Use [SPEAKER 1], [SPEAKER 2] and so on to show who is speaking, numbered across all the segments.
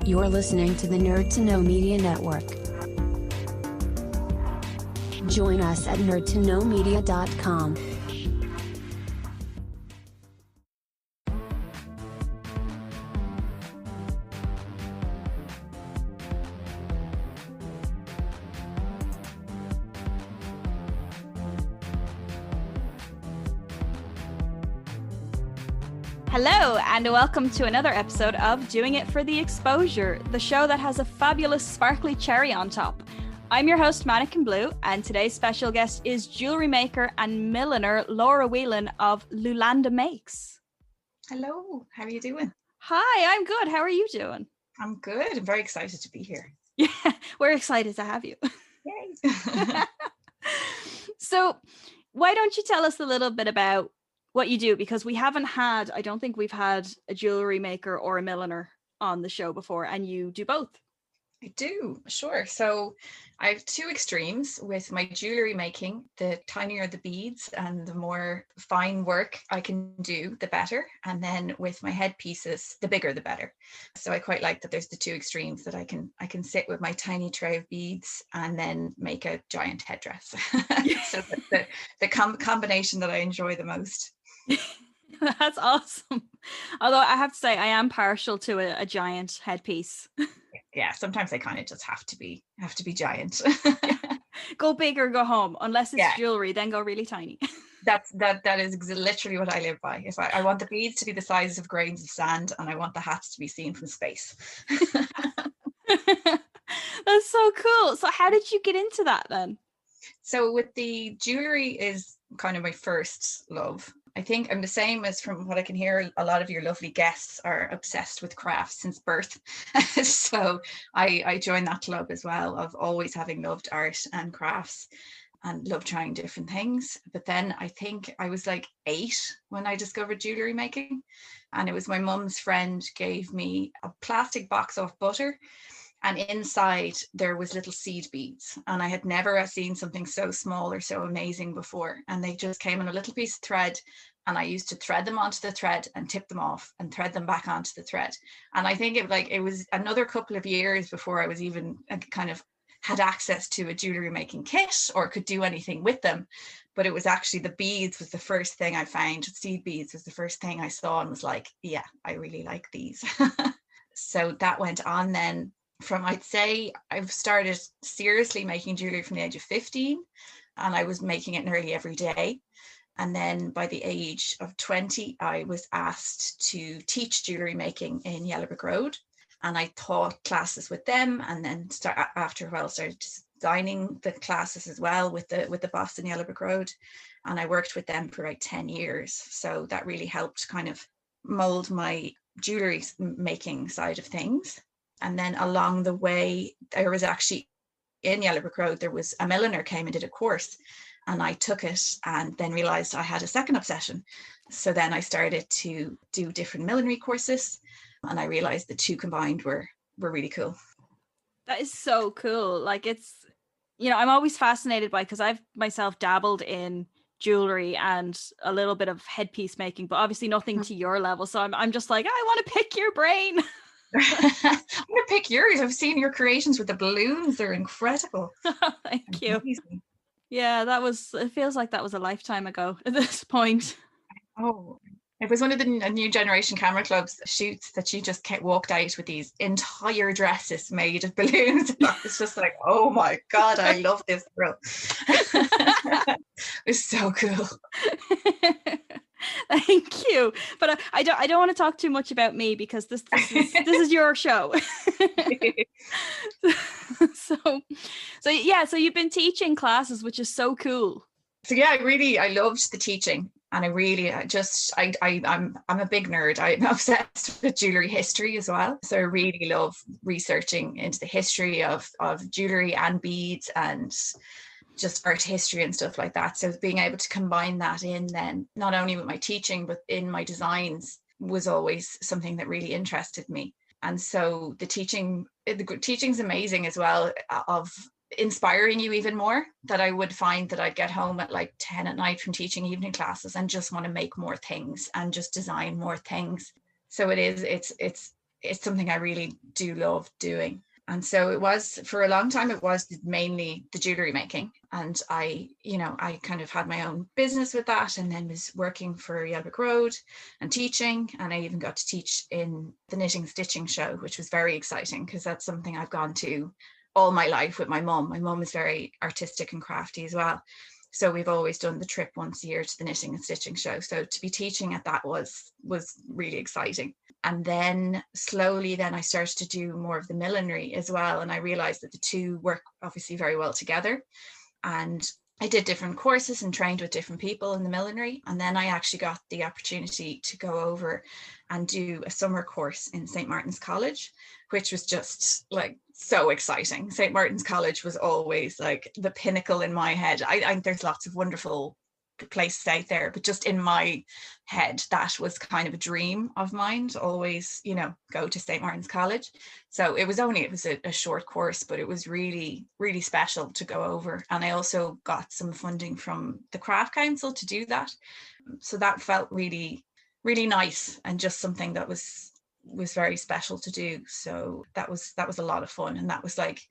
[SPEAKER 1] You're listening to the Nerd to Know Media Network. Join us at nerdtoknowmedia.com.
[SPEAKER 2] Hello, and welcome to another episode of Doing It for the Exposure, the show that has a fabulous sparkly cherry on top. I'm your host, Mannequin Blue, and today's special guest is jewellery maker and milliner Laura Whelan of Lulanda Makes.
[SPEAKER 3] Hello, how are you doing?
[SPEAKER 2] Hi, I'm good. How are you doing?
[SPEAKER 3] I'm good. I'm very excited to be here.
[SPEAKER 2] Yeah, we're excited to have you.
[SPEAKER 3] Yay.
[SPEAKER 2] So, why don't you tell us a little bit about what you do, because I don't think we've had a jewelry maker or a milliner on the show before, and you do both.
[SPEAKER 3] I do, sure. So I have two extremes with my jewelry making. The tinier the beads and the more fine work I can do, the better. And then with my headpieces, the bigger the better. So I quite like that there's the two extremes, that I can sit with my tiny tray of beads and then make a giant headdress. So the combination that I enjoy the most.
[SPEAKER 2] That's awesome. Although I have to say, I am partial to a giant headpiece.
[SPEAKER 3] Yeah, sometimes I kind of just have to be giant.
[SPEAKER 2] Go big or go home. Unless it's jewelry, then go really tiny.
[SPEAKER 3] That is literally what I live by. If I want the beads to be the size of grains of sand, and I want the hats to be seen from space.
[SPEAKER 2] That's so cool. So how did you get into that then?
[SPEAKER 3] So with the jewelry is kind of my first love. I think I'm the same as, from what I can hear, a lot of your lovely guests are obsessed with crafts since birth. So I joined that club as well, of always having loved art and crafts and loved trying different things. But then I think I was like 8 when I discovered jewelry making. And it was my mum's friend gave me a plastic box of butter. And inside there was little seed beads, and I had never seen something so small or so amazing before. And they just came in a little piece of thread, and I used to thread them onto the thread and tip them off and thread them back onto the thread. And I think it was another couple of years before I was even kind of had access to a jewelry making kit or could do anything with them. But it was actually the beads was the first thing I found. Seed beads was the first thing I saw and was like, yeah, I really like these. So that went on then. From, I'd say I've started seriously making jewelry from the age of 15, and I was making it nearly every day. And then by the age of 20, I was asked to teach jewelry making in Yellowbrick Road. And I taught classes with them, and then after a while started designing the classes as well with the boss in Yellowbrick Road. And I worked with them for about 10 years. So that really helped kind of mold my jewelry making side of things. And then along the way, there was actually in Yellowbrick Road, there was a milliner came and did a course, and I took it and then realized I had a second obsession. So then I started to do different millinery courses, and I realized the two combined were really cool.
[SPEAKER 2] That is so cool. Like, it's, I'm always fascinated by, because I've myself dabbled in jewelry and a little bit of headpiece making, but obviously nothing to your level. So I'm just like, I want to pick your brain.
[SPEAKER 3] I'm gonna pick yours. I've seen your creations with the balloons. They're incredible.
[SPEAKER 2] Thank you. Amazing. Yeah, it feels like that was a lifetime ago at this point.
[SPEAKER 3] Oh, it was one of the new generation camera clubs shoots that she just walked out with these entire dresses made of balloons. It's just like, oh my God, I love this girl. It was so cool.
[SPEAKER 2] Thank you, but I don't want to talk too much about me, because this is your show. So you've been teaching classes, which is so cool.
[SPEAKER 3] So yeah, I loved the teaching, and I'm a big nerd. I'm obsessed with jewelry history as well. So I really love researching into the history of jewelry and beads and just art history and stuff like that. So being able to combine that in then, not only with my teaching, but in my designs, was always something that really interested me. And so the teaching's amazing as well, of inspiring you even more. That I would find that I'd get home at like 10 at night from teaching evening classes and just want to make more things and just design more things. So it's it's something I really do love doing. And so it was, for a long time, it was mainly the jewellery making. And I kind of had my own business with that, and then was working for Yelbick Road and teaching. And I even got to teach in the knitting stitching show, which was very exciting because that's something I've gone to all my life with my mum. My mum is very artistic and crafty as well. So we've always done the trip once a year to the knitting and stitching show. So to be teaching at that was really exciting. And then slowly then I started to do more of the millinery as well. And I realized that the two work obviously very well together. And I did different courses and trained with different people in the millinery. And then I actually got the opportunity to go over and do a summer course in St. Martin's College, which was just like so exciting. St. Martin's College was always like the pinnacle in my head. I there's lots of wonderful places out there, but just in my head, that was kind of a dream of mine to always, go to St. Martin's College. So it was a short course, but it was really, really special to go over. And I also got some funding from the Craft Council to do that. So that felt really, really nice, and just something that was very special to do. So that was a lot of fun. And that was like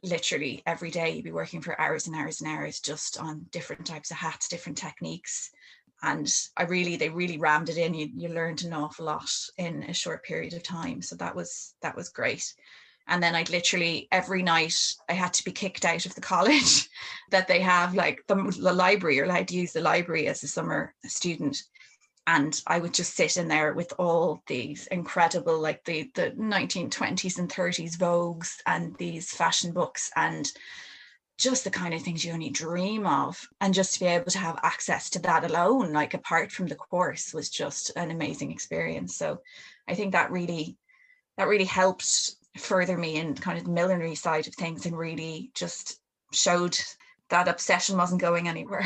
[SPEAKER 3] literally every day you'd be working for hours and hours and hours just on different types of hats, different techniques. And they really rammed it in. You learned an awful lot in a short period of time. So that was great. And then I'd literally every night I had to be kicked out of the college that they have, like the library. You're allowed to use the library as a summer student. And I would just sit in there with all these incredible, like the 1920s and 30s Vogues and these fashion books, and just the kind of things you only dream of. And just to be able to have access to that alone, like apart from the course, was just an amazing experience. So I think that really helped further me in kind of the millinery side of things, and really just showed that obsession wasn't going anywhere.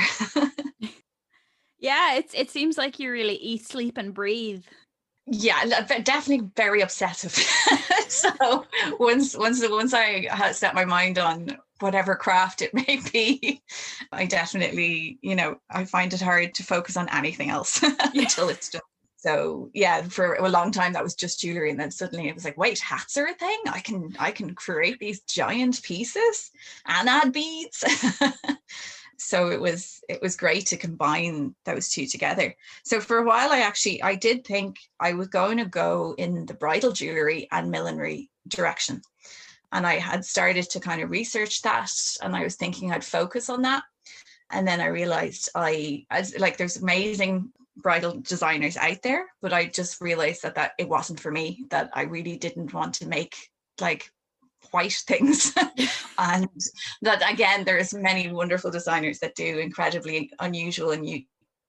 [SPEAKER 2] Yeah, it seems like you really eat, sleep, and breathe.
[SPEAKER 3] Yeah, definitely very obsessive. So once I set my mind on whatever craft it may be, I definitely, I find it hard to focus on anything else until it's done. So yeah, for a long time that was just jewelry, and then suddenly it was like, wait, hats are a thing. I can create these giant pieces and add beads. So it was great to combine those two together. So for a while, I did think I was going to go in the bridal jewelry and millinery direction. And I had started to kind of research that, and I was thinking I'd focus on that. And then I realized there's amazing bridal designers out there, but I just realized that it wasn't for me, that I really didn't want to make like white things. And that, again, there's many wonderful designers that do incredibly unusual and new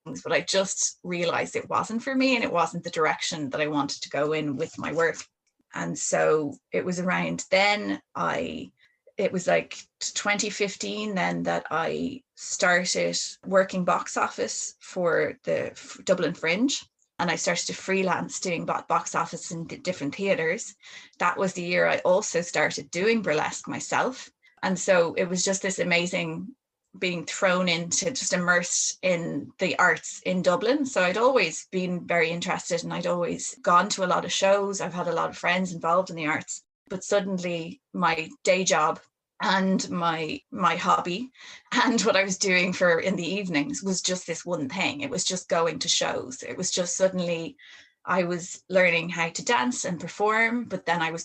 [SPEAKER 3] things, but I just realized it wasn't for me, and it wasn't the direction that I wanted to go in with my work. And so it was around then it was like 2015 then that I started working box office for the Dublin Fringe. And I started to freelance doing box office in different theatres. That was the year I also started doing burlesque myself. And so it was just this amazing being thrown into, just immersed in the arts in Dublin. So I'd always been very interested, and I'd always gone to a lot of shows. I've had a lot of friends involved in the arts. But suddenly my day job and my hobby and what I was doing in the evenings was just this one thing. It was just going to shows. It was just suddenly I was learning how to dance and perform, but then I was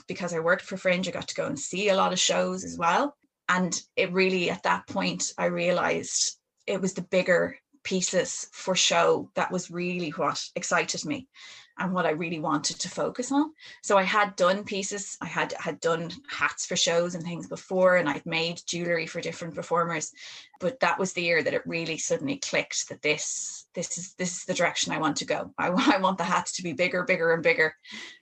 [SPEAKER 3] because I worked for Fringe, I got to go and see a lot of shows as well. And it really, at that point, I realized it was the bigger pieces for show that was really what excited me and what I really wanted to focus on. So I had done pieces, I had done hats for shows and things before, and I'd made jewelry for different performers, but that was the year that it really suddenly clicked that this is the direction I want to go. I want the hats to be bigger and bigger.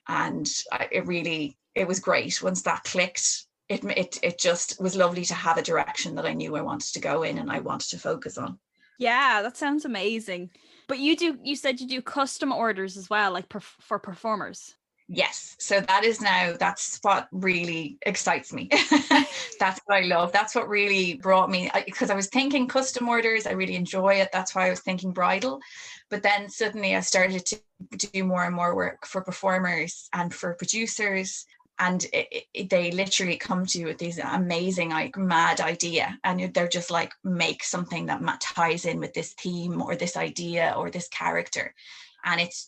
[SPEAKER 3] And it was great. Once that clicked, it just was lovely to have a direction that I knew I wanted to go in and I wanted to focus on.
[SPEAKER 2] Yeah, that sounds amazing. But you said you do custom orders as well, like for performers.
[SPEAKER 3] Yes. So that's what really excites me. That's what I love. That's what really brought me, because I was thinking custom orders. I really enjoy it. That's why I was thinking bridal. But then suddenly I started to do more and more work for performers and for producers. And they literally come to you with these amazing, like, mad idea. And they're just like, make something that ties in with this theme or this idea or this character. And it's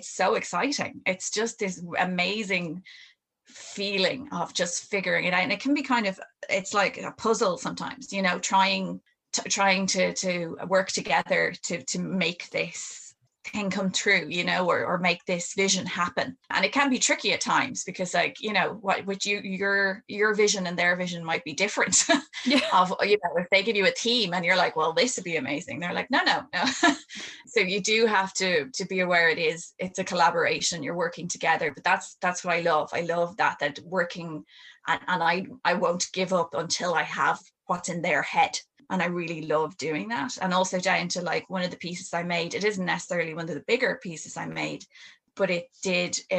[SPEAKER 3] so exciting. It's just this amazing feeling of just figuring it out. And it can be it's like a puzzle sometimes, trying to work together to make this thing come true, or make this vision happen. And it can be tricky at times because, like, what would your vision and their vision might be different.
[SPEAKER 2] Yeah.
[SPEAKER 3] Of, if they give you a theme and you're like, well, this would be amazing, they're like, no. So you do have to be aware it's a collaboration, you're working together. But that's what I love that working, and I won't give up until I have what's in their head. And I really love doing that. And also down to, like, one of the pieces I made, it isn't necessarily one of the bigger pieces I made, but it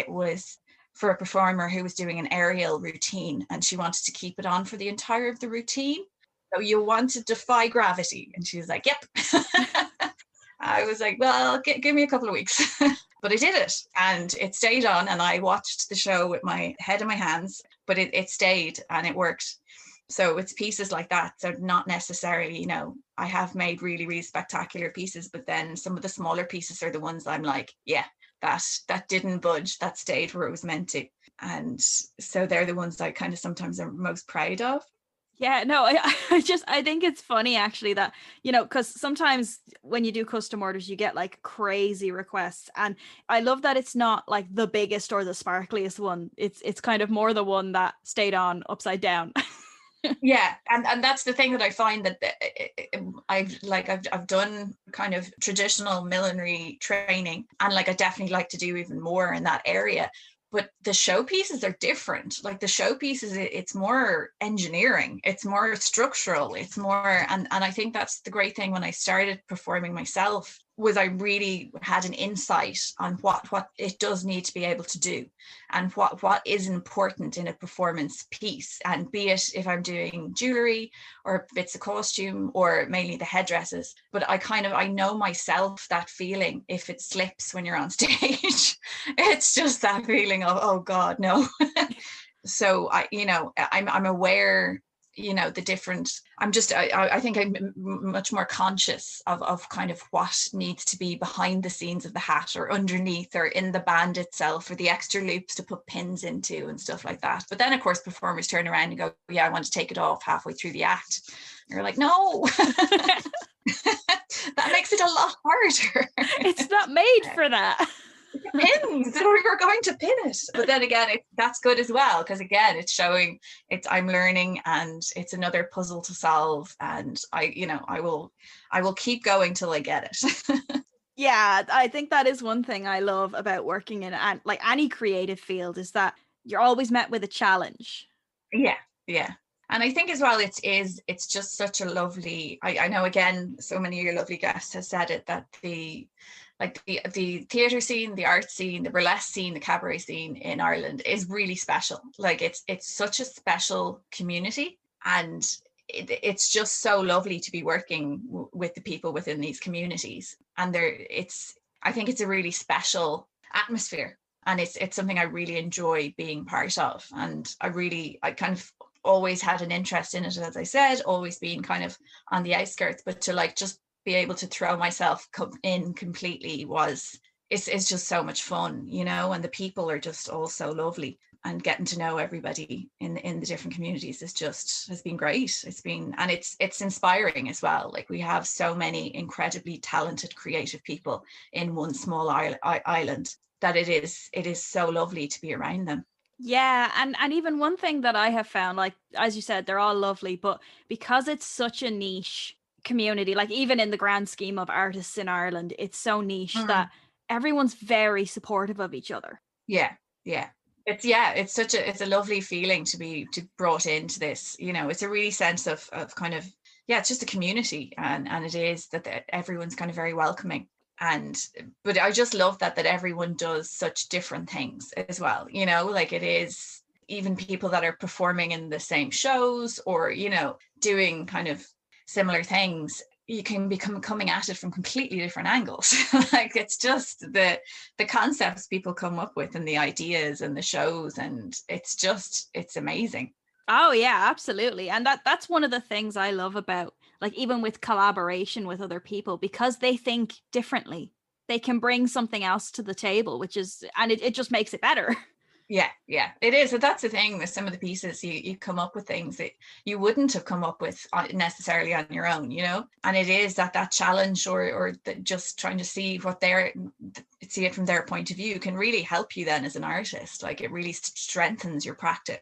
[SPEAKER 3] was for a performer who was doing an aerial routine, and she wanted to keep it on for the entire of the routine. So you want to defy gravity. And she was like, yep. I was like, well, give me a couple of weeks. But I did it, and it stayed on, and I watched the show with my head in my hands, but it stayed and it worked. So it's pieces like that. So not necessarily, I have made really, really spectacular pieces, but then some of the smaller pieces are the ones I'm like, yeah, that didn't budge, that stayed where it was meant to. And so they're the ones I kind of sometimes am most proud of.
[SPEAKER 2] Yeah, no, I think it's funny actually that, because sometimes when you do custom orders, you get like crazy requests. And I love that it's not like the biggest or the sparkliest one. It's kind of more the one that stayed on upside down.
[SPEAKER 3] Yeah, and that's the thing that I find, that I've done kind of traditional millinery training, and like I definitely like to do even more in that area. But the showpieces are different. Like the showpieces, it's more engineering, it's more structural, it's more, and I think that's the great thing when I started performing myself, was I really had an insight on what it does need to be able to do, and what is important in a performance piece. And be it if I'm doing jewellery, or if it's a costume, or mainly the headdresses. But I know myself, that feeling, if it slips when you're on stage, it's just that feeling of, oh God, no. So I'm aware, the different, I think I'm much more conscious of kind of what needs to be behind the scenes of the hat, or underneath, or in the band itself, or the extra loops to put pins into and stuff like that. But then of course performers turn around and go, yeah, I want to take it off halfway through the act. And you're like, no. That makes it a lot harder.
[SPEAKER 2] It's not made for that.
[SPEAKER 3] Pins, or you're going to pin it. But then again, that's good as well, because again, it's showing I'm learning, and it's another puzzle to solve. And I will keep going till I get it.
[SPEAKER 2] Yeah, I think that is one thing I love about working in like any creative field, is that you're always met with a challenge.
[SPEAKER 3] Yeah. And I think as well, it's just such a lovely, I know, again, so many of your lovely guests have said it, that the theatre scene, the art scene, the burlesque scene, the cabaret scene in Ireland is really special. Like it's such a special community, and it's just so lovely to be working with the people within these communities. And I think it's a really special atmosphere, and it's something I really enjoy being part of. And I kind of always had an interest in it, as I said, always being kind of on the outskirts, but to like just be able to throw myself in completely it's just so much fun, and the people are just all so lovely, and getting to know everybody in the different communities has been great. It's inspiring as well. Like, we have so many incredibly talented creative people in one small island, that it is so lovely to be around them.
[SPEAKER 2] Yeah, and even one thing that I have found, like, as you said, they're all lovely, but because it's such a niche community, like even in the grand scheme of artists in Ireland, it's so niche that everyone's very supportive of each other.
[SPEAKER 3] Yeah. It's a lovely feeling to be brought into this. It's a really sense of kind of, yeah, it's just a community, and it is that everyone's kind of very welcoming. But I just love that everyone does such different things as well, you know, like it is even people that are performing in the same shows or, you know, doing kind of similar things, you can become coming at it from completely different angles. Like it's just the concepts people come up with and the ideas and the shows, and it's amazing.
[SPEAKER 2] Oh yeah, absolutely. And that's one of the things I love about, like, even with collaboration with other people, because they think differently. They can bring something else to the table, which is, and it just makes it better.
[SPEAKER 3] Yeah, it is. But that's the thing with some of the pieces, you come up with things that you wouldn't have come up with necessarily on your own, you know. And it is that challenge or just trying to see see it from their point of view can really help you then as an artist. Like it really strengthens your practice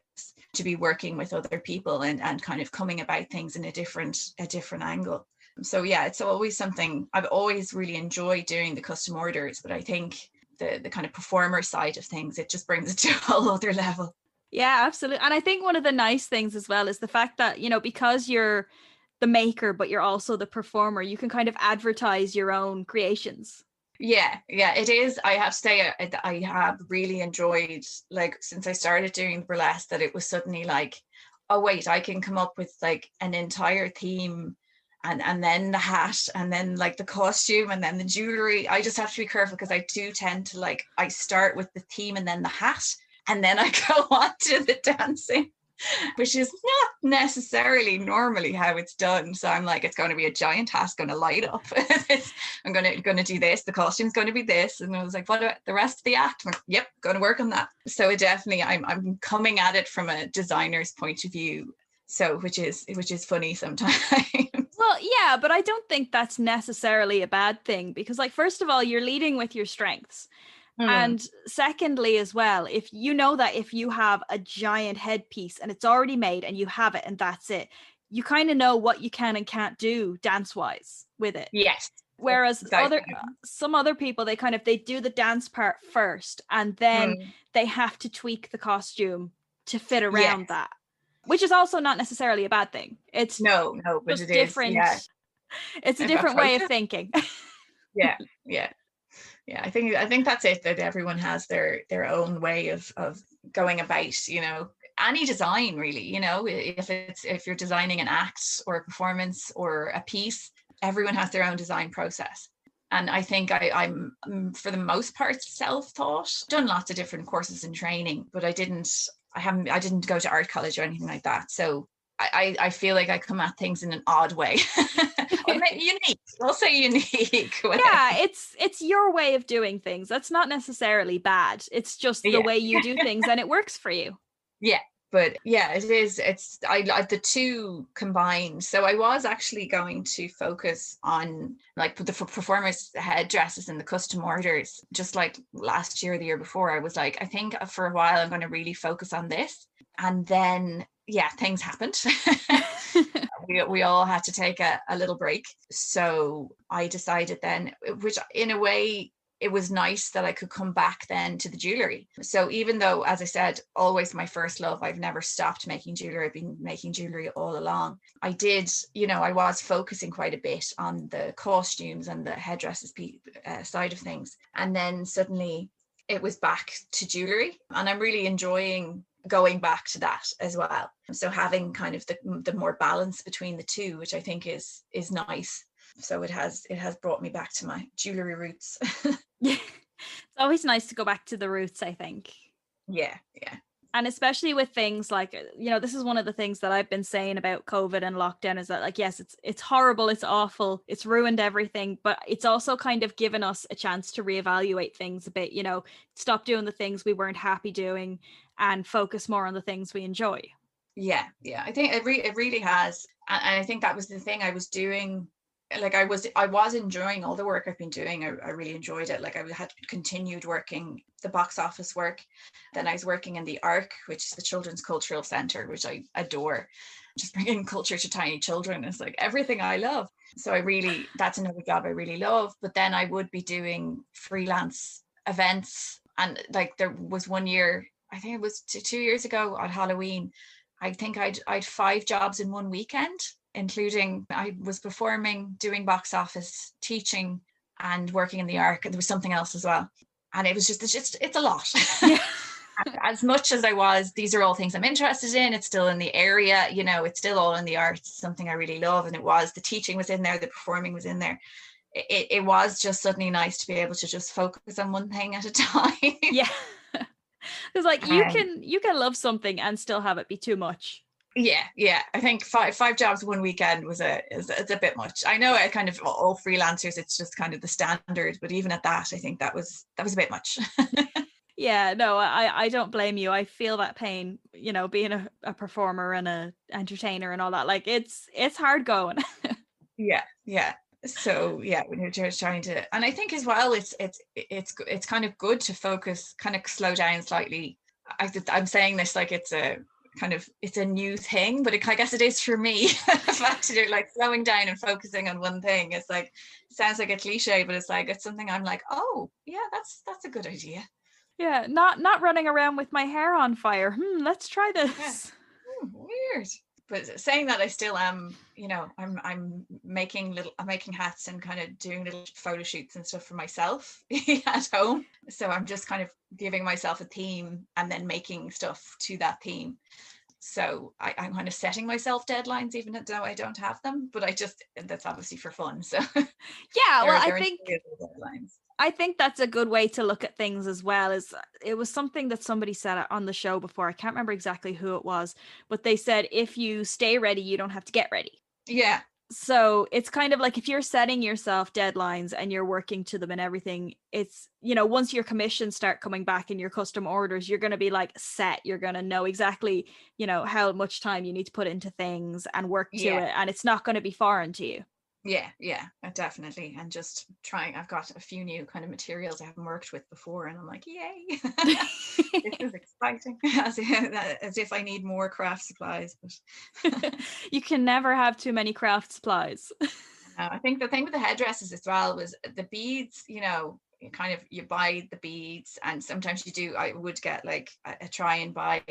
[SPEAKER 3] to be working with other people and kind of coming about things in a different angle. So yeah, it's always something I've always really enjoyed doing, the custom orders, but I think the kind of performer side of things, it just brings it to a whole other level.
[SPEAKER 2] Yeah, absolutely. And I think one of the nice things as well is the fact that, you know, because you're the maker, but you're also the performer, you can kind of advertise your own creations.
[SPEAKER 3] Yeah, it is. I have to say, I have really enjoyed, like, since I started doing burlesque, that it was suddenly like, oh wait, I can come up with like an entire theme, and then the hat, and then like the costume, and then the jewelry. I just have to be careful because I do tend to, like, I start with the theme and then the hat, and then I go on to the dancing, which is not necessarily normally how it's done. So I'm like, it's going to be a giant hat going to light up. I'm going to do this. The costume's going to be this. And I was like, what about the rest of the act? I'm like, yep, going to work on that. So it definitely, I'm coming at it from a designer's point of view. So which is funny sometimes.
[SPEAKER 2] Well, yeah, but I don't think that's necessarily a bad thing because, like, first of all, you're leading with your strengths. And secondly, as well, if you know that if you have a giant headpiece and it's already made and you have it and that's it, you kind of know what you can and can't do dance wise with it.
[SPEAKER 3] Yes.
[SPEAKER 2] Whereas
[SPEAKER 3] Exactly.
[SPEAKER 2] some other people, they do the dance part first and then they have to tweak the costume to fit around that, which is also not necessarily a bad thing. It's
[SPEAKER 3] no, but
[SPEAKER 2] just
[SPEAKER 3] it is. Yeah.
[SPEAKER 2] It's a different way of thinking.
[SPEAKER 3] Yeah. I think that's it, that everyone has their own way of going about, you know, any design really, you know, if you're designing an act or a performance or a piece, everyone has their own design process. And I think I'm for the most part self-taught, done lots of different courses and training, but I didn't go to art college or anything like that. So I feel like I come at things in an odd way. Unique. I'll say unique way.
[SPEAKER 2] Yeah, it's your way of doing things. That's not necessarily bad. It's just the way you do things and it works for you.
[SPEAKER 3] Yeah. But yeah, it is. I like the two combined. So I was actually going to focus on like the performers' headdresses and the custom orders. Just like last year, the year before, I was like, I think for a while I'm going to really focus on this. And then things happened. we all had to take a little break. So I decided then, which in a way, it was nice that I could come back then to the jewellery. So even though, as I said, always my first love, I've never stopped making jewellery. I've been making jewellery all along. I did, I was focusing quite a bit on the costumes and the headdresses side of things. And then suddenly it was back to jewellery. And I'm really enjoying going back to that as well. So having kind of the more balance between the two, which I think is nice. So it has brought me back to my jewellery roots.
[SPEAKER 2] Yeah, it's always nice to go back to the roots, I think.
[SPEAKER 3] Yeah.
[SPEAKER 2] And especially with things like, this is one of the things that I've been saying about COVID and lockdown is that, like, yes, it's horrible, it's awful, it's ruined everything, but it's also kind of given us a chance to reevaluate things a bit, stop doing the things we weren't happy doing and focus more on the things we enjoy.
[SPEAKER 3] Yeah. I think it really has. And I think that was the thing I was doing. Like I was enjoying all the work I've been doing. I really enjoyed it. Like I had continued working the box office work. Then I was working in the ARC, which is the Children's Cultural Centre, which I adore. Just bringing culture to tiny children is like everything I love. So that's another job I really love. But then I would be doing freelance events. And like there was one year, I think it was 2 years ago on Halloween, I think I'd 5 jobs in one weekend, including I was performing, doing box office, teaching, and working in the Arc, and there was something else as well. And it was just it's a lot.
[SPEAKER 2] Yeah.
[SPEAKER 3] As much as I was, these are all things I'm interested in. It's still in the area, you know, it's still all in the arts, something I really love. And it was, the teaching was in there, the performing was in there. It was just suddenly nice to be able to just focus on one thing at a time.
[SPEAKER 2] Yeah. Because like you can love something and still have it be too much.
[SPEAKER 3] Yeah. I think five jobs one weekend is a bit much. I know I kind of all freelancers, it's just kind of the standard, but even at that, I think that was a bit much.
[SPEAKER 2] Yeah, no, I don't blame you. I feel that pain, you know, being a performer and a entertainer and all that. Like it's hard going.
[SPEAKER 3] Yeah. So yeah, when you're just trying to, and I think as well, it's kind of good to focus, kind of slow down slightly. I'm saying this like it's a new thing, but I guess it is for me. The fact to do like slowing down and focusing on one thing. It's like, sounds like a cliche, but it's like, it's something I'm like, oh yeah, that's a good idea.
[SPEAKER 2] Yeah, not running around with my hair on fire. Let's try this.
[SPEAKER 3] Yeah. Weird. But saying that, I still am, you know, I'm making hats and kind of doing little photo shoots and stuff for myself at home. So I'm just kind of giving myself a theme and then making stuff to that theme. So I'm kind of setting myself deadlines, even though I don't have them. But that's obviously for fun. So
[SPEAKER 2] Yeah, well, I think that's a good way to look at things as well. Is it was something that somebody said on the show before. I can't remember exactly who it was, but they said if you stay ready, you don't have to get ready.
[SPEAKER 3] Yeah.
[SPEAKER 2] So it's kind of like if you're setting yourself deadlines and you're working to them and everything, it's, you know, once your commissions start coming back and your custom orders, you're going to be like set. You're going to know exactly, you know, how much time you need to put into things and work to it. And it's not going to be foreign to you.
[SPEAKER 3] Yeah, definitely. And just trying, I've got a few new kind of materials I haven't worked with before, and I'm like, yay. This is exciting. As if I need more craft supplies. But
[SPEAKER 2] you can never have too many craft supplies.
[SPEAKER 3] I think the thing with the headdresses as well was the beads, you know, you buy the beads, and sometimes I would get like a try and buy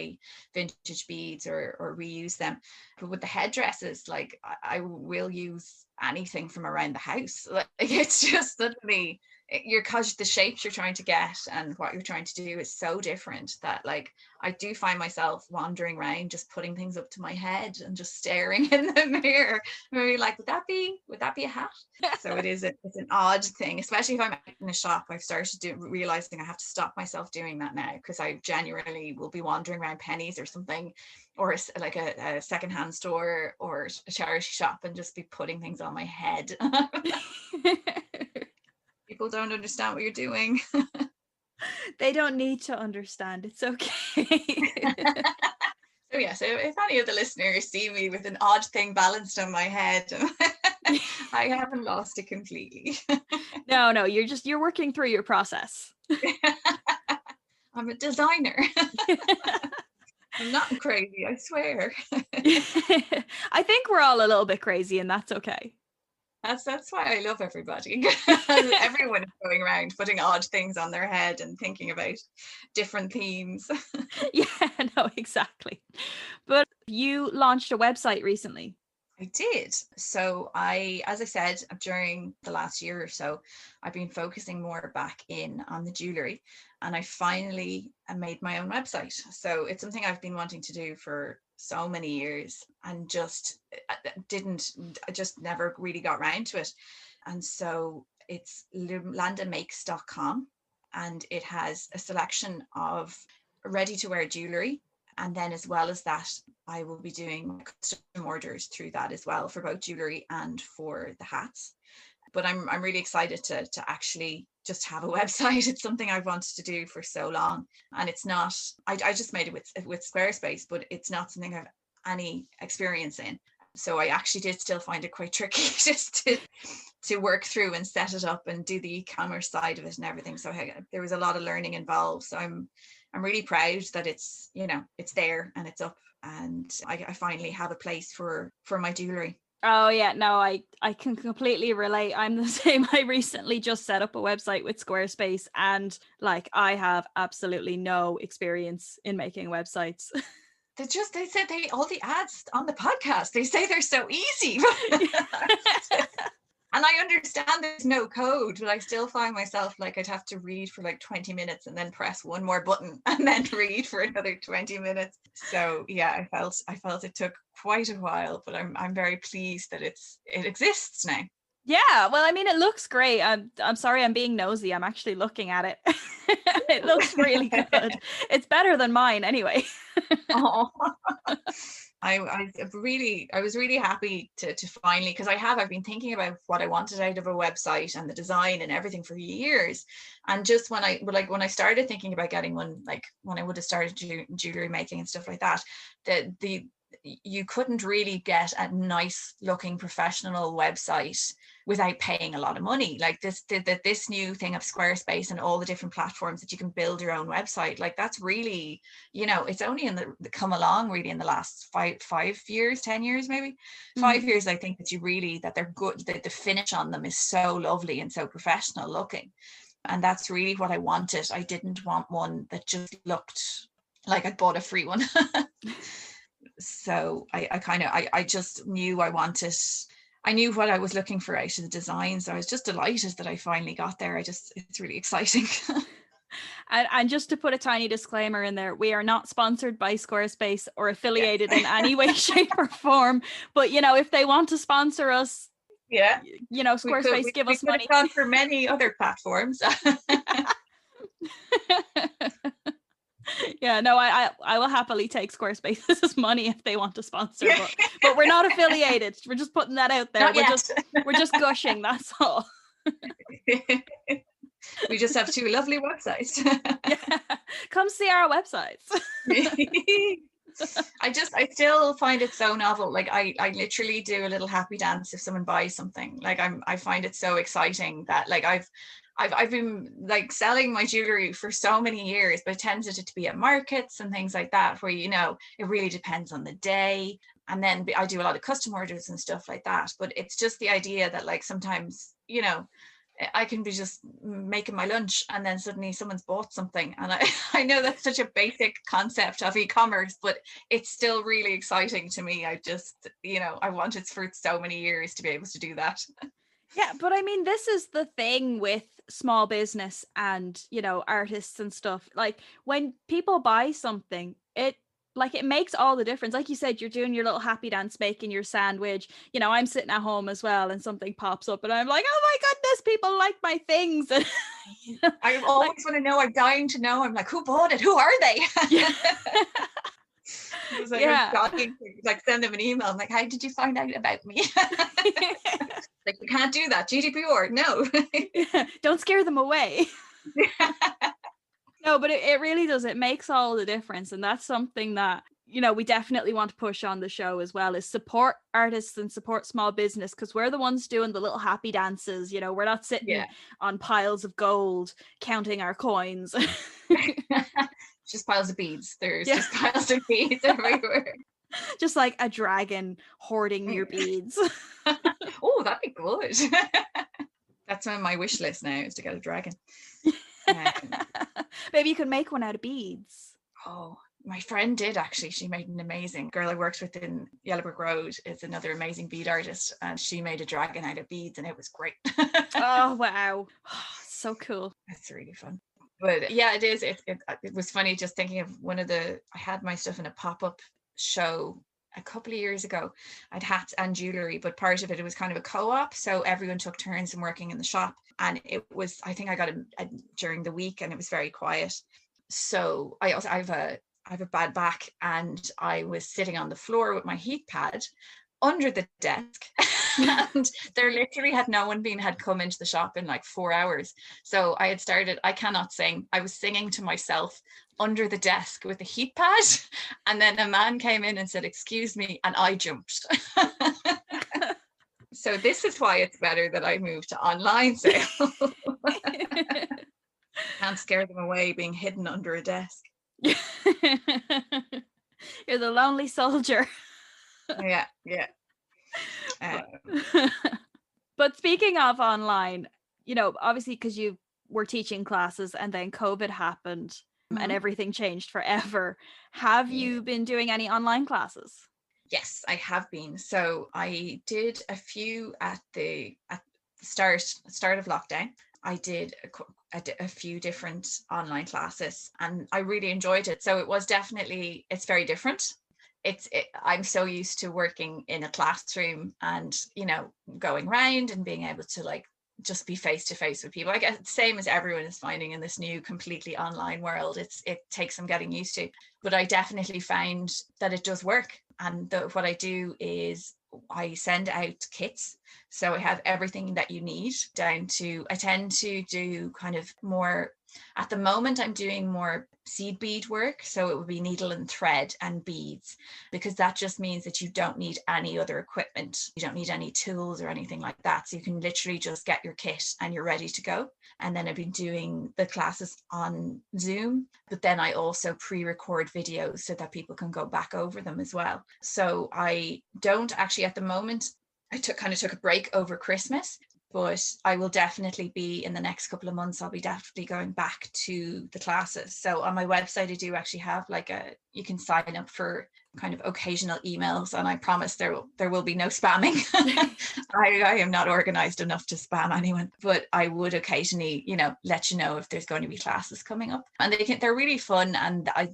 [SPEAKER 3] vintage beads or reuse them. But with the headdresses, like I will use anything from around the house. Like it's just suddenly the shapes you're trying to get and what you're trying to do is so different that like I do find myself wandering around just putting things up to my head and just staring in the mirror, maybe like, would that be a hat? So it's an odd thing, especially if I'm in a shop. I've started realizing I have to stop myself doing that now, because I genuinely will be wandering around Pennies or something, or like a secondhand store or a charity shop, and just be putting things on my head. People don't understand what you're doing.
[SPEAKER 2] They don't need to understand. It's okay.
[SPEAKER 3] So if any of the listeners see me with an odd thing balanced on my head, I haven't lost it completely.
[SPEAKER 2] No, you're working through your process.
[SPEAKER 3] I'm a designer. I'm not crazy, I swear.
[SPEAKER 2] I think we're all a little bit crazy, and that's okay.
[SPEAKER 3] That's why I love everybody. Everyone is going around putting odd things on their head and thinking about different themes.
[SPEAKER 2] Yeah, no, exactly. But you launched a website recently.
[SPEAKER 3] I did. So as I said, during the last year or so, I've been focusing more back in on the jewellery, and I finally made my own website. So it's something I've been wanting to do for so many years and just never really got around to it. And so it's lulandamakes.com, and it has a selection of ready-to-wear jewellery. And then as well as that, I will be doing custom orders through that as well, for both jewellery and for the hats. But I'm really excited to actually just have a website. It's something I've wanted to do for so long. And it's not, I just made it with Squarespace, but it's not something I've any experience in. So I actually did still find it quite tricky just to work through and set it up and do the e-commerce side of it and everything. So there was a lot of learning involved. So I'm really proud that it's, you know, it's there and it's up, and I finally have a place for my jewellery.
[SPEAKER 2] Oh yeah, no, I can completely relate. I'm the same. I recently just set up a website with Squarespace, and like I have absolutely no experience in making websites.
[SPEAKER 3] They said all the ads on the podcast, they say they're so easy. And I understand there's no code, but I still find myself like I'd have to read for like 20 minutes and then press one more button and then read for another 20 minutes. So yeah, I felt it took quite a while, but I'm very pleased that it exists now.
[SPEAKER 2] Yeah, well, I mean, it looks great. I'm sorry, I'm being nosy. I'm actually looking at it. It looks really good. It's better than mine, anyway.
[SPEAKER 3] Oh. I was really happy to finally, because I've been thinking about what I wanted out of a website and the design and everything for years. And just when I started thinking about getting one, like when I would have started jewelry making and stuff like that, you couldn't really get a nice looking professional website without paying a lot of money. Like this new thing of Squarespace and all the different platforms that you can build your own website, like that's really, it's only come along really in the last 5 years, 10 years, maybe 5 years. I think that they're good. The finish on them is so lovely and so professional looking. And that's really what I wanted. I didn't want one that just looked like I'd bought a free one. So I just knew I knew what I was looking for out of the design. So I was just delighted that I finally got there. It's really exciting.
[SPEAKER 2] And just to put a tiny disclaimer in there, we are not sponsored by Squarespace or affiliated in any way, shape or form. But, if they want to sponsor us, Squarespace, give us money.
[SPEAKER 3] We've gone for many other platforms.
[SPEAKER 2] Yeah, no, I will happily take Squarespace's money if they want to sponsor, but we're not affiliated. We're just putting that out there. We're just gushing, that's all.
[SPEAKER 3] We just have 2 lovely websites.
[SPEAKER 2] Yeah. Come see our websites.
[SPEAKER 3] I still find it so novel. Like I literally do a little happy dance if someone buys something. Like I find it so exciting that like I've been like selling my jewelry for so many years, but it tended to be at markets and things like that where, it really depends on the day. And then I do a lot of custom orders and stuff like that. But it's just the idea that like sometimes, I can be just making my lunch and then suddenly someone's bought something. And I know that's such a basic concept of e-commerce, but it's still really exciting to me. I just, I wanted for so many years to be able to do that.
[SPEAKER 2] Yeah, but I mean, this is the thing with small business and, artists and stuff. Like when people buy something, it makes all the difference. Like you said, you're doing your little happy dance, making your sandwich. I'm sitting at home as well and something pops up and I'm like, oh my goodness, people like my things. And,
[SPEAKER 3] I always want to know. I'm dying to know. I'm like, who bought it? Who are they?
[SPEAKER 2] Yeah.
[SPEAKER 3] Like send them an email. I'm like, how did you find out about me? Like, you can't do that. GDPR, no.
[SPEAKER 2] Yeah, don't scare them away. No, but it really does. It makes all the difference. And that's something that, we definitely want to push on the show as well, is support artists and support small business, because we're the ones doing the little happy dances. We're not sitting on piles of gold counting our coins.
[SPEAKER 3] Just piles of beads. There's just piles of beads everywhere.
[SPEAKER 2] Just like a dragon hoarding your beads.
[SPEAKER 3] Oh, that'd be good. That's on my wish list now, is to get a dragon.
[SPEAKER 2] Maybe you could make one out of beads.
[SPEAKER 3] Oh, my friend did actually. She made an amazing girl I worked with in Yellowbrick Road is another amazing bead artist, and she made a dragon out of beads and it was great.
[SPEAKER 2] Oh, wow. So cool.
[SPEAKER 3] That's really fun. But yeah, it is. It was funny just thinking of I had my stuff in a pop-up show a couple of years ago. I'd hats and jewelry, but part of it was kind of a co-op, so everyone took turns in working in the shop, and it was, I think I got it during the week and it was very quiet. So I have a bad back, and I was sitting on the floor with my heat pad under the desk and there literally had no one had come into the shop in like 4 hours. So I cannot sing. I was singing to myself under the desk with a heat pad, and then a man came in and said, "Excuse me," and I jumped. So this is why it's better that I move to online sale. Can't scare them away being hidden under a desk.
[SPEAKER 2] You're the lonely soldier.
[SPEAKER 3] Yeah.
[SPEAKER 2] But speaking of online, obviously because you were teaching classes and then COVID happened and everything changed forever. Have you been doing any online classes?
[SPEAKER 3] Yes, I have been. So I did a few at start of lockdown, I did a few different online classes, and I really enjoyed it. So it was definitely, it's very different. I'm so used to working in a classroom and, going around and being able to like just be face to face with people. I guess same as everyone is finding in this new completely online world. It takes some getting used to, but I definitely found that it does work. And what I do is I send out kits. So I have everything that you need down to, I tend to do kind of more, at the moment I'm doing more seed bead work. So it would be needle and thread and beads, because that just means that you don't need any other equipment. You don't need any tools or anything like that. So you can literally just get your kit and you're ready to go. And then I've been doing the classes on Zoom, but then I also pre-record videos so that people can go back over them as well. So I don't actually at the moment, I took a break over Christmas, but I will definitely be, in the next couple of months, I'll be definitely going back to the classes. So on my website, I do actually have you can sign up for kind of occasional emails, and I promise there will be no spamming. I am not organized enough to spam anyone, but I would occasionally, let you know if there's going to be classes coming up, and they're really fun. And I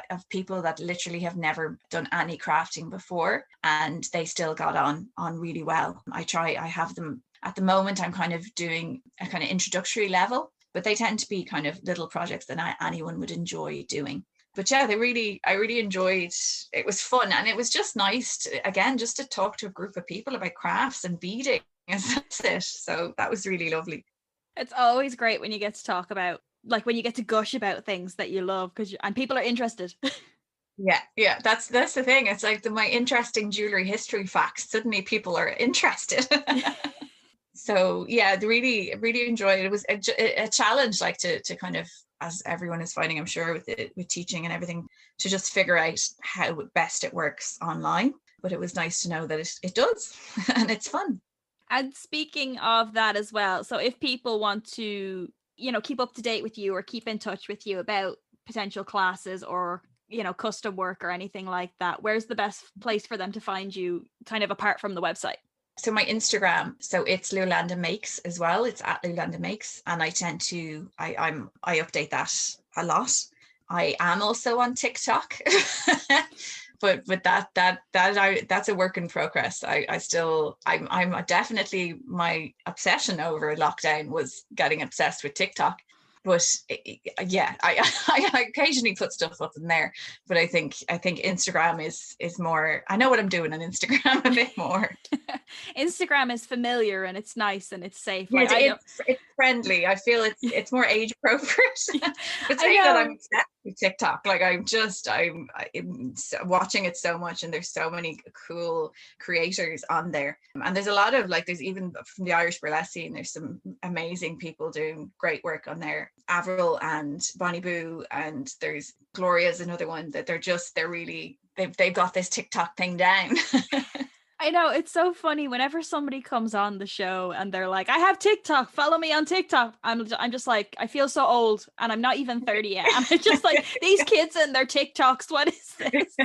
[SPEAKER 3] have people that literally have never done any crafting before, and they still got on really well. I have them at the moment. I'm kind of doing a kind of introductory level, but they tend to be kind of little projects that anyone would enjoy doing. But yeah, I really enjoyed, it was fun. And it was just nice just to talk to a group of people about crafts and beading. And that's it. So that was really lovely.
[SPEAKER 2] It's always great when you get to talk about, like when you get to gush about things that you love, and people are interested.
[SPEAKER 3] Yeah, that's the thing. It's like my interesting jewelry history facts. Suddenly people are interested. So yeah, really enjoyed it. It was a challenge, like to kind of, as everyone is finding, I'm sure, with teaching and everything, to just figure out how best it works online. But it was nice to know that it does, and it's fun.
[SPEAKER 2] And speaking of that as well, so if people want to, keep up to date with you or keep in touch with you about potential classes or, custom work or anything like that, where's the best place for them to find you, kind of apart from the website?
[SPEAKER 3] So my Instagram, so it's Lulanda Makes as well. It's at Lulanda Makes, and I tend to I update that a lot. I am also on TikTok, but that's a work in progress. I'm definitely, my obsession over lockdown was getting obsessed with TikTok. But yeah, I occasionally put stuff up in there, but I think Instagram is more, I know what I'm doing on Instagram a bit more.
[SPEAKER 2] Instagram is familiar and it's nice and it's safe.
[SPEAKER 3] Yeah, it's friendly. I feel it's more age appropriate. But saying that, I'm obsessed with TikTok. Like I'm watching it so much, and there's so many cool creators on there. And there's a lot of there's even from the Irish burlesque scene, there's some amazing people doing great work on there. Avril and Bonnie Boo, and there's Gloria's another one that they've got this TikTok thing down.
[SPEAKER 2] I know, it's so funny whenever somebody comes on the show and they're like, I have TikTok, follow me on TikTok. I'm just like, I feel so old, and I'm not even 30 yet. I'm just like, these kids and their TikToks, what is this?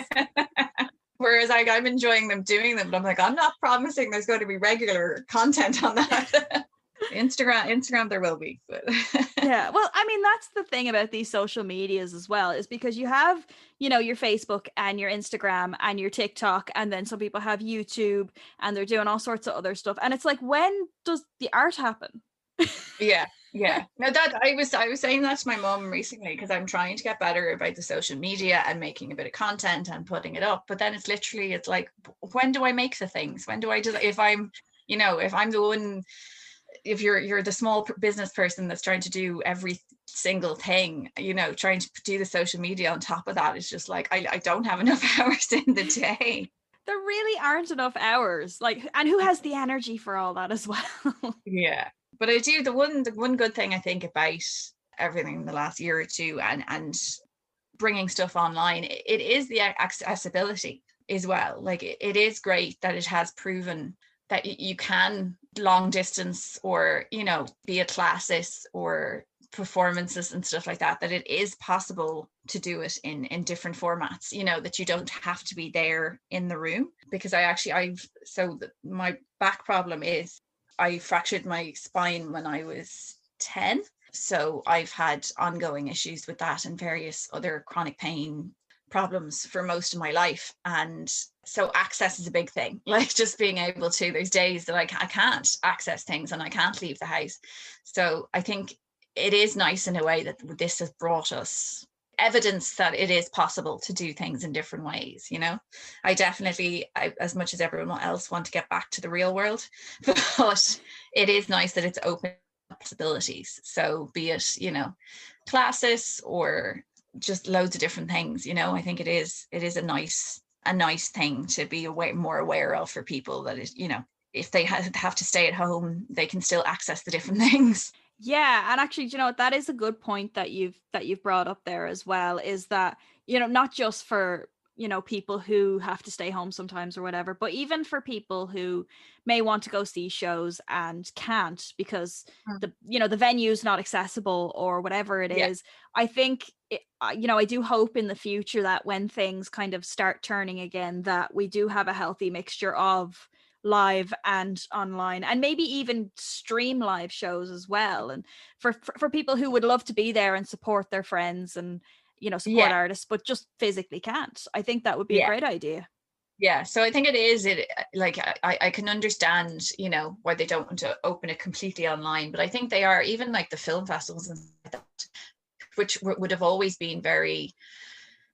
[SPEAKER 3] Whereas I'm enjoying them doing them, but I'm like, I'm not promising there's going to be regular content on that. Instagram there will be, but
[SPEAKER 2] yeah, well, I mean, that's the thing about these social medias as well, is because you have, your Facebook and your Instagram and your TikTok, and then some people have YouTube and they're doing all sorts of other stuff, and it's like, when does the art happen?
[SPEAKER 3] yeah no, that I was saying that to my mom recently, because I'm trying to get better about the social media and making a bit of content and putting it up, but then it's like, when do I make the things? When do I do, if I'm the one, if you're the small business person that's trying to do every single thing, trying to do the social media on top of that, it's just like, I don't have enough hours in the day.
[SPEAKER 2] There really aren't enough hours, and who has the energy for all that as well?
[SPEAKER 3] Yeah, but I do, the one good thing I think about everything in the last year or two, and bringing stuff online, it is the accessibility as well. Like it is great that it has proven that you can long distance, or be it classes or performances and stuff like that it is possible to do it in different formats, that you don't have to be there in the room. Because my back problem is I fractured my spine when I was 10. So I've had ongoing issues with that and various other chronic pain problems for most of my life. And so access is a big thing. Like just being able to, there's days that I can't access things and I can't leave the house. So I think it is nice in a way that this has brought us evidence that it is possible to do things in different ways. I definitely, as much as everyone else, want to get back to the real world, but it is nice that it's open possibilities. So be it classes or just loads of different things. I think it is a nice thing to be more aware of for people, that is, if they have to stay at home, they can still access the different things.
[SPEAKER 2] Yeah, and actually, that is a good point that you've brought up there as well, is that, not just for, people who have to stay home sometimes or whatever, but even for people who may want to go see shows and can't because the venue's not accessible or whatever it is. I think I do hope in the future that when things kind of start turning again, that we do have a healthy mixture of live and online, and maybe even stream live shows as well, and for people who would love to be there and support their friends and support artists but just physically can't. I think that would be a great idea.
[SPEAKER 3] So I think like I can understand why they don't want to open it completely online, but I think they are, even like the film festivals and that, which would have always been very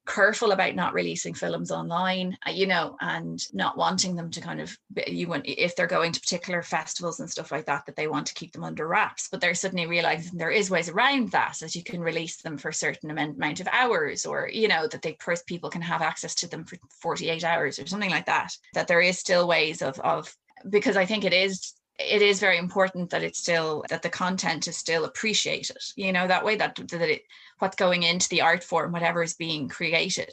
[SPEAKER 3] careful about not releasing films online, and not wanting them to kind of, if they're going to particular festivals and stuff like that, that they want to keep them under wraps. But they're suddenly realizing there is ways around that you can release them for a certain amount of hours, or that people can have access to them for 48 hours or something like that. That there is still ways of because I think it is very important that that the content is still appreciated, that way, that what's going into the art form, whatever is being created.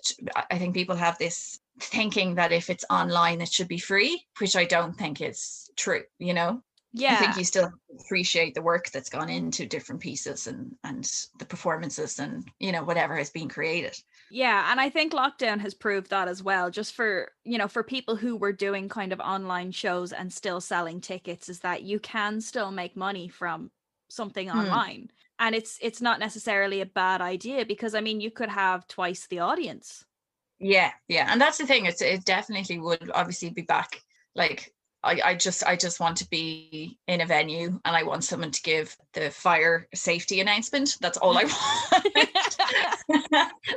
[SPEAKER 3] I think people have this thinking that if it's online, it should be free, which I don't think is true, I think you still appreciate the work that's gone into different pieces and the performances and, whatever has been created.
[SPEAKER 2] Yeah, and I think lockdown has proved that as well, just for, for people who were doing kind of online shows and still selling tickets, is that you can still make money from something online. And it's not necessarily a bad idea, because you could have twice the audience.
[SPEAKER 3] Yeah. And that's the thing. It definitely would obviously be back. Like, I just want to be in a venue and I want someone to give the fire safety announcement. That's all I want.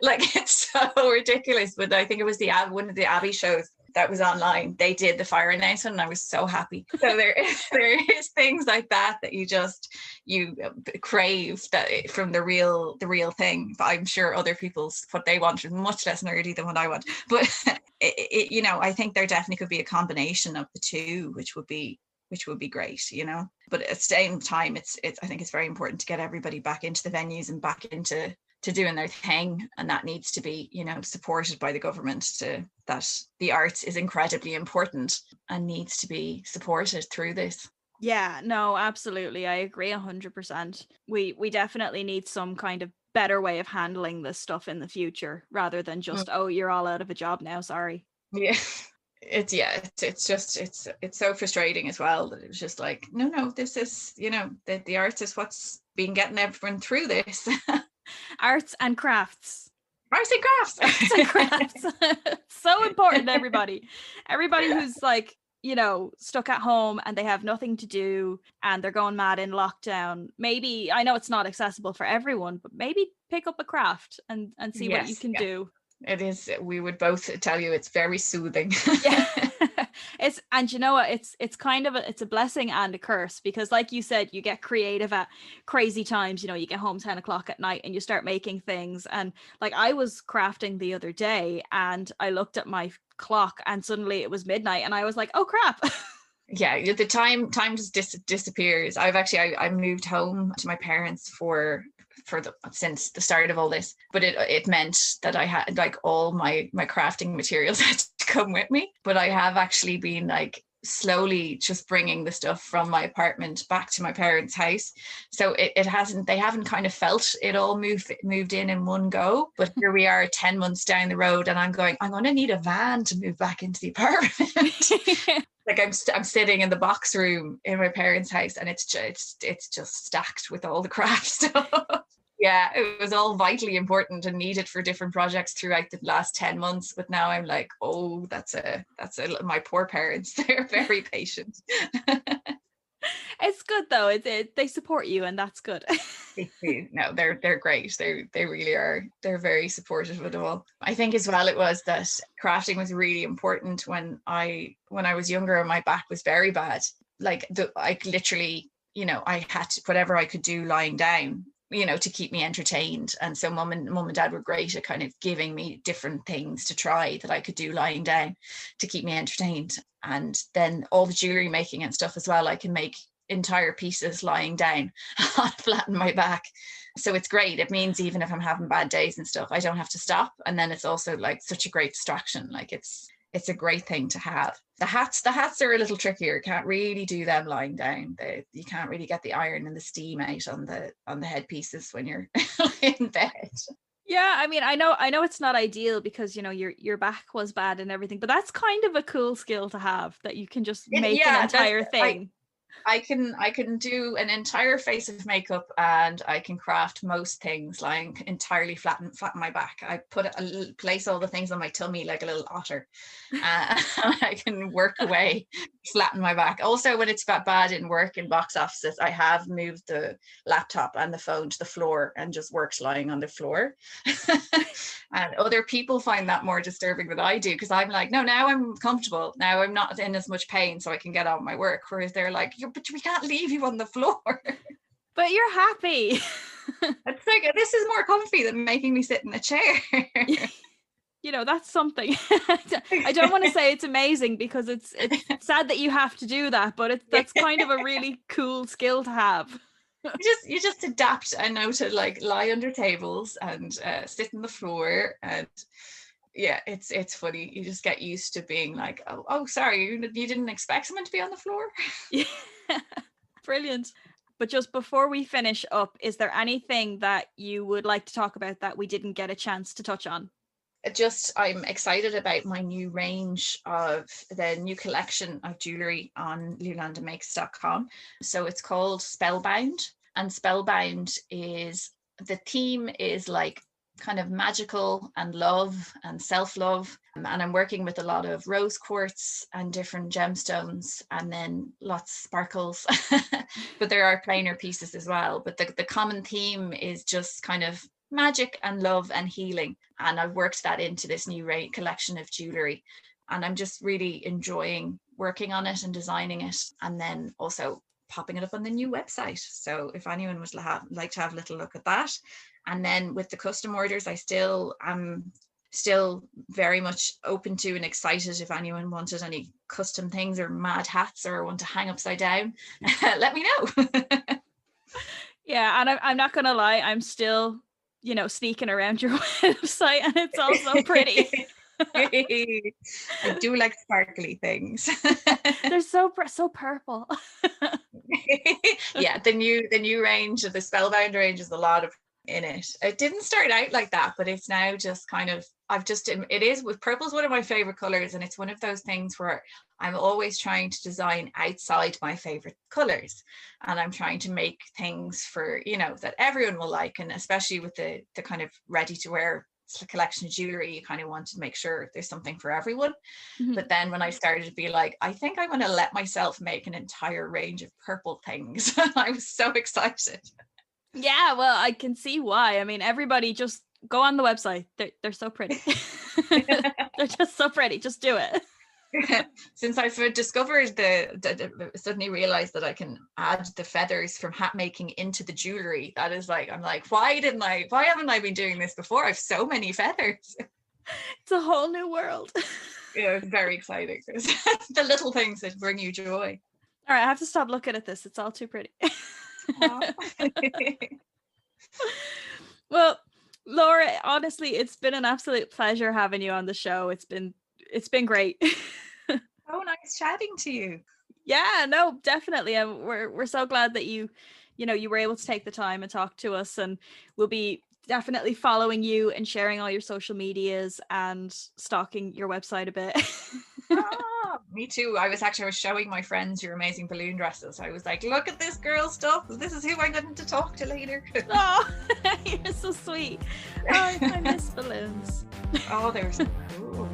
[SPEAKER 3] Like, it's so ridiculous. But I think it was one of the Abbey shows that was online. They did the fire announcement and I was so happy. So there is things like that you crave that from the real thing. But I'm sure other people's, what they want is much less nerdy than what I want. But I think there definitely could be a combination of the two, which would be great, But at the same time, I think it's very important to get everybody back into the venues and back into doing their thing, and that needs to be supported by the government, that the arts is incredibly important and needs to be supported through this.
[SPEAKER 2] Yeah, no, absolutely, I agree 100%. We definitely need some kind of better way of handling this stuff in the future, rather than just oh, you're all out of a job now, sorry.
[SPEAKER 3] It's so frustrating as well, that it was just like, no, this is the arts is what's been getting everyone through this.
[SPEAKER 2] Arts and crafts.
[SPEAKER 3] Arts and crafts.
[SPEAKER 2] So important to everybody who's like, stuck at home and they have nothing to do and they're going mad in lockdown. Maybe, I know it's not accessible for everyone, but maybe pick up a craft and see what you can do.
[SPEAKER 3] It is. We would both tell you it's very soothing.
[SPEAKER 2] Yeah. And you know what, it's kind of it's a blessing and a curse, because like you said, you get creative at crazy times. You get home 10 o'clock at night and you start making things. And like, I was crafting the other day and I looked at my clock and suddenly it was midnight and I was like, oh crap.
[SPEAKER 3] Yeah, the time just disappears. I moved home to my parents since the start of all this, but it meant that I had like all my crafting materials had to come with me. But I have actually been like slowly just bringing the stuff from my apartment back to my parents' house. So they haven't kind of felt it all moved in one go. But here we are 10 months down the road, and I'm going to need a van to move back into the apartment. Like I'm sitting in the box room in my parents' house, and it's just stacked with all the craft stuff. Yeah, it was all vitally important and needed for different projects throughout the last 10 months. But now I'm like, oh, my poor parents. They're very patient.
[SPEAKER 2] It's good though. They support you, and that's good.
[SPEAKER 3] No, they're great. They really are. They're very supportive of it all. I think as well it was that crafting was really important when I was younger and my back was very bad. Like I literally, I had to whatever I could do lying down, to keep me entertained. And so mum and dad were great at kind of giving me different things to try that I could do lying down to keep me entertained. And then all the jewelry making and stuff as well, I can make entire pieces lying down on flatten my back. So it's great. It means even if I'm having bad days and stuff, I don't have to stop. And then it's also like such a great distraction. Like it's a great thing to have. The hats are a little trickier. You can't really do them lying down. You can't really get the iron and the steam out on the headpieces when you're in bed.
[SPEAKER 2] Yeah, I mean, I know it's not ideal because your back was bad and everything, but that's kind of a cool skill to have, that you can just make an entire thing.
[SPEAKER 3] I can do an entire face of makeup, and I can craft most things lying entirely flatten my back. I place all the things on my tummy like a little otter. I can work away, flatten my back. Also, when it's got bad in work in box offices, I have moved the laptop and the phone to the floor and just worked lying on the floor. And other people find that more disturbing than I do, because I'm like, no, now I'm comfortable. Now I'm not in as much pain, so I can get on my work. Whereas they're like, but we can't leave you on the floor.
[SPEAKER 2] But you're happy.
[SPEAKER 3] It's like, this is more comfy than making me sit in a chair.
[SPEAKER 2] That's something. I don't want to say it's amazing, because it's sad that you have to do that, but that's kind of a really cool skill to have.
[SPEAKER 3] You just adapt and know to like lie under tables and sit on the floor, and yeah, it's funny. You just get used to being like, oh sorry, you didn't expect someone to be on the floor.
[SPEAKER 2] Yeah. Brilliant. But just before we finish up, is there anything that you would like to talk about that we didn't get a chance to touch on?
[SPEAKER 3] I'm excited about my new range of the new collection of jewellery on lulandamakes.com. So it's called Spellbound, and Spellbound the theme is like kind of magical and love and self-love. And I'm working with a lot of rose quartz and different gemstones, and then lots of sparkles. But there are plainer pieces as well. But the common theme is just kind of magic and love and healing. And I've worked that into this new collection of jewellery. And I'm just really enjoying working on it and designing it, and then also popping it up on the new website. So if anyone would like to have a little look at that. And then with the custom orders, I'm still very much open to and excited if anyone wanted any custom things or mad hats or want to hang upside down. Let me know.
[SPEAKER 2] Yeah, and I'm not gonna lie, I'm still sneaking around your website, and it's all so pretty.
[SPEAKER 3] I do like sparkly things.
[SPEAKER 2] They're so purple.
[SPEAKER 3] Yeah, the new range of the Spellbound range is a lot of in it. It didn't start out like that, but it's now just kind of it is with purple's one of my favorite colors, and it's one of those things where I'm always trying to design outside my favorite colors, and I'm trying to make things for that everyone will like. And especially with the kind of ready to wear collection of jewelry, you kind of want to make sure there's something for everyone. Mm-hmm. But then when I started to be like, I think I want to let myself make an entire range of purple things, I was so excited.
[SPEAKER 2] Yeah, well, I can see why. I mean, everybody just go on the website. They're so pretty. They're just so pretty. Just do it.
[SPEAKER 3] Since I've discovered suddenly realized that I can add the feathers from hat making into the jewelry, that is like, I'm like, why haven't I been doing this before? I have so many feathers.
[SPEAKER 2] It's a whole new world.
[SPEAKER 3] Yeah, it's very exciting. The little things that bring you joy.
[SPEAKER 2] All right, I have to stop looking at this. It's all too pretty. Well, Laura, honestly, it's been an absolute pleasure having you on the show. It's been great.
[SPEAKER 3] So nice chatting to you.
[SPEAKER 2] Yeah, no, definitely. And we're so glad that you were able to take the time and talk to us, and we'll be definitely following you and sharing all your social medias and stalking your website a bit.
[SPEAKER 3] Me too. I was showing my friends your amazing balloon dresses. I was like, look at this girl stuff. This is who I'm going to talk to later.
[SPEAKER 2] Oh, you're so sweet. Oh, I miss balloons.
[SPEAKER 3] Oh, they were so cool.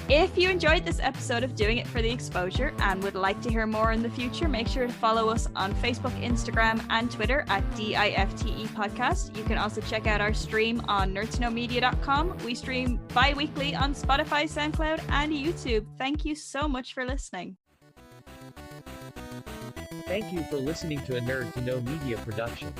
[SPEAKER 2] If you enjoyed this episode of Doing It for the Exposure and would like to hear more in the future, make sure to follow us on Facebook, Instagram, and Twitter at DIFTE Podcast. You can also check out our stream on nerdtoknowmedia.com. We stream bi-weekly on Spotify, SoundCloud, and YouTube. Thank you so much for listening.
[SPEAKER 4] Thank you for listening to a Nerd to Know Media production.